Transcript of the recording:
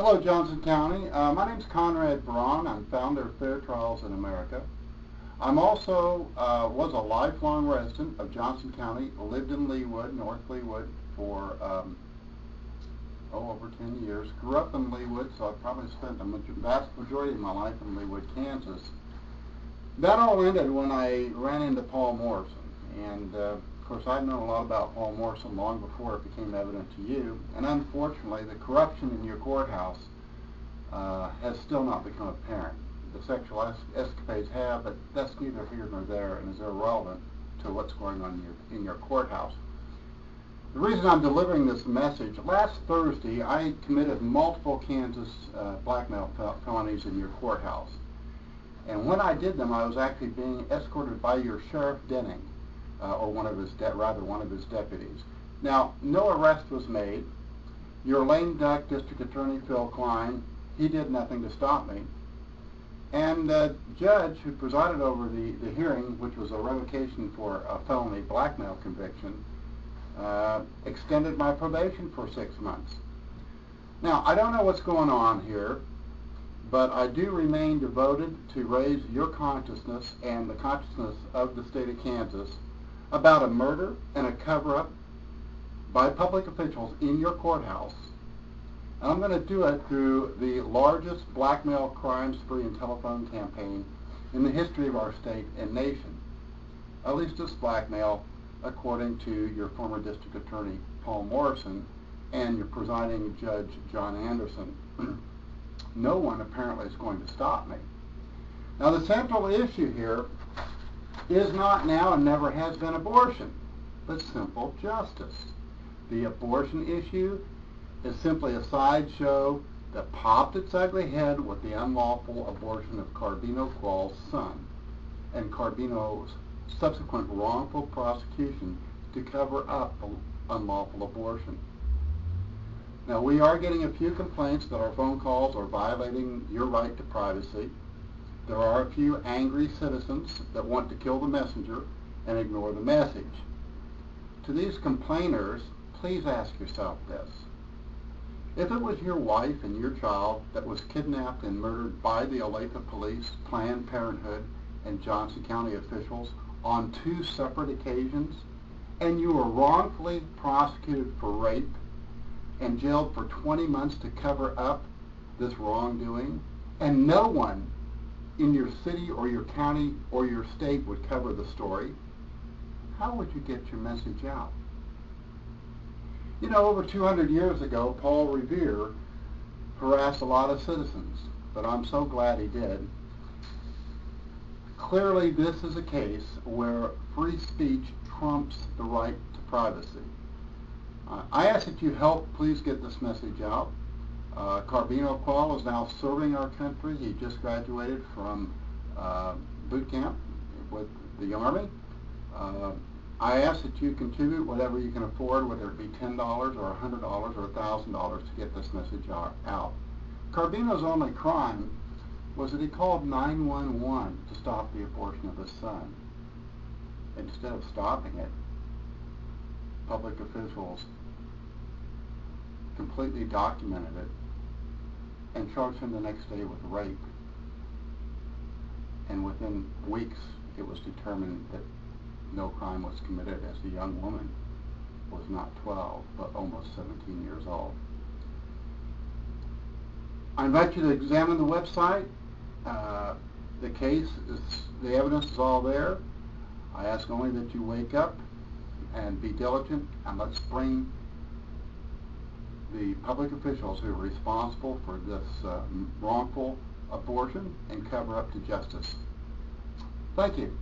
Hello, Johnson County. My name is Conrad Braun. I'm founder of Fair Trials in America. I'm also was a lifelong resident of Johnson County. Lived in Leawood, North Leawood, for over 10 years. Grew up in Leawood, so I've probably spent the vast majority of my life in Leawood, Kansas. That all ended when I ran into Paul Morrison, and of course I've known a lot about Paul Morrison long before it became evident to you, and unfortunately the corruption in your courthouse has still not become apparent. The sexual escapades have, but that's neither here nor there and is irrelevant to what's going on in your courthouse. The reason I'm delivering this message, last Thursday I committed multiple Kansas blackmail felonies in your courthouse. And when I did them, I was actually being escorted by your Sheriff Denning, or one of his deputies. Now, no arrest was made. Your lame duck District Attorney Phil Klein, he did nothing to stop me. And the judge who presided over the hearing, which was a revocation for a felony blackmail conviction, extended my probation for 6 months. Now, I don't know what's going on here, but I do remain devoted to raise your consciousness and the consciousness of the state of Kansas about a murder and a cover-up by public officials in your courthouse. And I'm going to do it through the largest blackmail crime spree and telephone campaign in the history of our state and nation. At least it's blackmail, according to your former district attorney, Paul Morrison, and your presiding judge, John Anderson. No one apparently is going to stop me. Now, the central issue here is not now and never has been abortion, but simple justice. The abortion issue is simply a sideshow that popped its ugly head with the unlawful abortion of Carbino Qual's son and Carbino's subsequent wrongful prosecution to cover up unlawful abortion. Now, we are getting a few complaints that our phone calls are violating your right to privacy. There are a few angry citizens that want to kill the messenger and ignore the message. To these complainers, please ask yourself this. If it was your wife and your child that was kidnapped and murdered by the Olathe Police, Planned Parenthood, and Johnson County officials on 2 separate occasions, and you were wrongfully prosecuted for rape and jailed for 20 months to cover up this wrongdoing, and no one in your city or your county or your state would cover the story, how would you get your message out? You know, over 200 years ago, Paul Revere harassed a lot of citizens, but I'm so glad he did. Clearly, this is a case where free speech trumps the right to privacy. I ask that you help please get this message out. Carbino Qual is now serving our country. He just graduated from boot camp with the Army. I ask that you contribute whatever you can afford, whether it be $10 or $100 or $1,000 to get this message out. Carbino's only crime was that he called 911 to stop the abortion of his son. Instead of stopping it, public officials completely documented it and charged him the next day with rape. And within weeks, it was determined that no crime was committed, as the young woman was not 12, but almost 17 years old. I invite you to examine the website. The evidence is all there. I ask only that you wake up and be diligent, and let's bring the public officials who are responsible for this wrongful abortion and cover up to justice. Thank you.